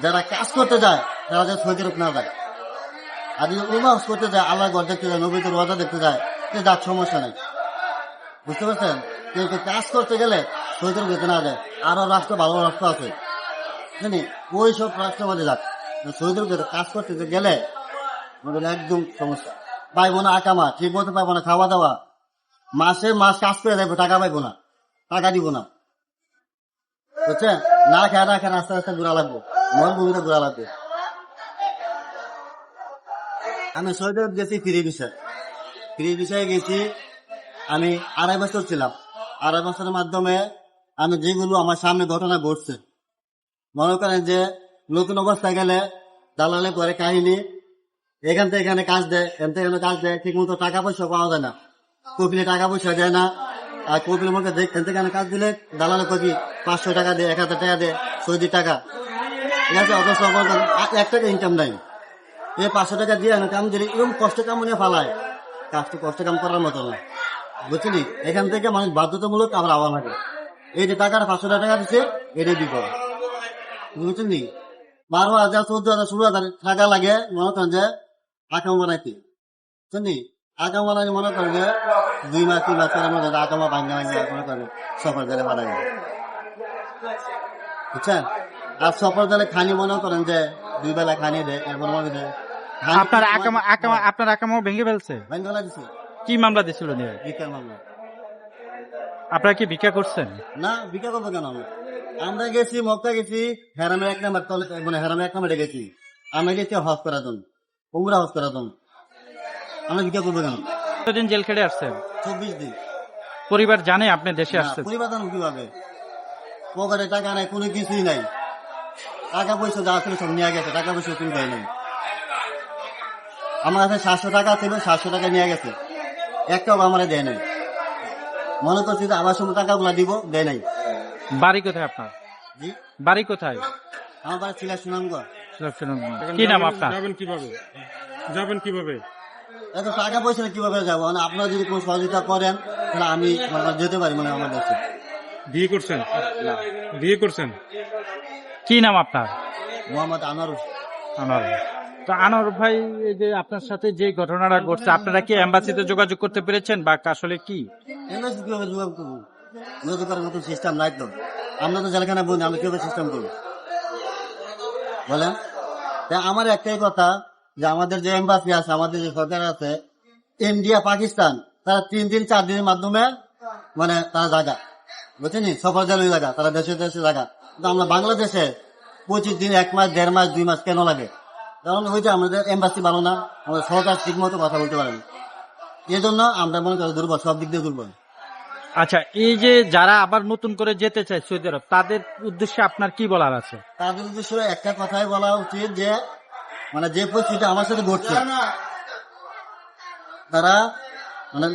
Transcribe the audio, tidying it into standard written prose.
যারা কাজ করতে যায় তারা যে সৌদি আরব না যায়, আর যদি উমাস করতে যায়, আল্লাহ ঘর দেখতে যায়, নবীদের রোজা দেখতে যায়, সে যার সমস্যা নেই। বুঝতে পারছেন? কিন্তু কাজ করতে গেলে সৌদি আরব যেতে না যায়। আরো রাষ্ট্র, ভালো রাষ্ট্র আছে, জানি ওই সব রাষ্ট্রের মধ্যে যাক। সৌদি আরব কাজ করতে গেলে আমাদের একদম সমস্যা। পাইবো না আকামা, ঠিক মতো পাইবো না খাওয়া দাওয়া, মাসে মাস কাজ করে যাবো, টাকা পাইবো না, টাকা দিব না। বুঝছেন? না খেয়ে না খেয়ে আস্তে আস্তে ঘুরা লাগবো, মন ভূমিতে ঘুরা লাগবে। আমি সৌদি আরব গেছি ফ্রি বিষয়ে গেছি। আমি 2.5 বছর ছিলাম। 2.5 বছরের মাধ্যমে আমি যেগুলো আমার সামনে ঘটনা ঘটছে, মনে করেন যে নতুন অবস্থায় গেলে দালালে করে কাহিনী, এখান থেকে এখানে কাজ দেয়, এখান থেকে এখানে কাজ দেয়, ঠিক মতো টাকা পয়সা পাওয়া যায় না, কপিলে টাকা পয়সা দেয় না। আর কপিলের মধ্যে এখান থেকে এখানে কাজ দিলে দালালে কপি 500 টাকা দেয়, 1000 টাকা দেয়, সৌদি টাকা। ঠিক আছে? অথচ 1 টাকা ইনকাম নাই। এই 500 টাকা দিয়ে কাম দিলে এরকম কষ্ট কাম নিয়ে ফালায়, কাজটা কষ্ট কাম করার মতো না। বুঝলি? এখান থেকে মানুষ বাধ্যতামূলক আবার আওয়া লাগে। এই যে টাকাটা 500 টাকা দিচ্ছে, এটাই বিপদ। বুঝলি? 12,000, 14,000, 16,000 টাকা লাগে মনে করেন যে আকামা বানাইতে। বুঝলি? আকামা বানাই মনে করেন যে 2 মাস 3 মাস পরে মনে করেন আকামা ভাঙ্গা মনে করেন সফর জালে বানাই। বুঝছেন? আর সফর জালে খানি মনে করেন যে 2 বেলা খানি দেয়, এরপর মনে দেয় আপনার আকামা ভেঙে ফেলছে? ভাঙ্গা দিচ্ছে। কি মামলা দিছিল? ভিক্ষার মামলা। আপনারা কি ভিক্ষা করছেন? না, ভিক্ষা করবো কেন? আমরা গেছি মক্কা, গেছি হেরামের 1 নাম্বার তলে, মানে হেরামের 1 নাম্বারে গেছি। আমরা গেছি হজ করার জন্য, উমরা হজ করার জন্য। আমরা ভিক্ষা করবো কেন? কতদিন জেল খেটে আসছেন? 24 দিন। পরিবার জানে আপনি দেশে না, আসছেন? পরিবার জানো কিভাবে? পকেটে টাকা নাই, কোনো কিছুই নাই। টাকা পয়সা যা ছিল সব নিয়ে গেছে, টাকা পয়সা তুমি দেয় নাই। আমার কাছে 700 টাকা ছিল, 700 টাকা নিয়ে গেছে, একটাও আমার দেয় নাই। মনে করছি যে আমার সময় টাকাগুলা দিব, দেয় নাই। বাড়ি কোথায় আপনার? জি, বাড়ি কোথায়? আমার বাড়ি ছিল সুনামগঞ্জ। কি নাম আপনার? যাবেন কিভাবে? এত টাকা পয়সা কিভাবে যাবো? মানে আপনারা যদি কোনো সহযোগিতা করেন তাহলে আমি যেতে পারি, মানে আমার দেশে। বিয়ে করছেন? কি নাম আপনার? মোহাম্মদ আনোয়ার। আনোয়ার। তো আনোয়ার ভাই, এই যে আপনার সাথে যে ঘটনাটা ঘটছে, আপনারা কি এম্বাসিতে যোগাযোগ করতে পেরেছেন বা আসলে কি? এমএসি কিভাবে যোগাযোগ করবো? যোগাযোগ করার মতো সিস্টেম নাই তো। আমরা তো জেলখানা বলি, আমি কিভাবে সিস্টেম করবো বলেন? তাই আমার একটাই কথা, যে আমাদের যে এম্বাসি আছে, আমাদের যে সরকার আছে, ইন্ডিয়া পাকিস্তান, তারা 3 দিন 4 দিনের মাধ্যমে মানে তারা জায়গা, বুঝছেন, সফর জালের জায়গা, তারা দেশে দেশে জায়গা। কিন্তু আমরা বাংলাদেশে 25 দিন, 1 মাস, 1.5 মাস, 2 মাস কেন লাগে? কারণ ওই যে আমাদের এম্বাসি ভালো না, আমাদের সরকার ঠিক মতো কথা বলতে পারে না। এই জন্য আমরা মনে করি দুর্বল, সব দিক দিয়ে দুর্বল। আচ্ছা, এই যে যারা আবার নতুন করে যেতে চায় সৌদি আরব, তাদের উদ্দেশ্যে আপনার কি বলার আছে? তাদের উদ্দেশ্য একটা কথাই বলা উচিত, যে মানে যে পরিস্থিতি আমার সাথে ঘটছে, তারা মানে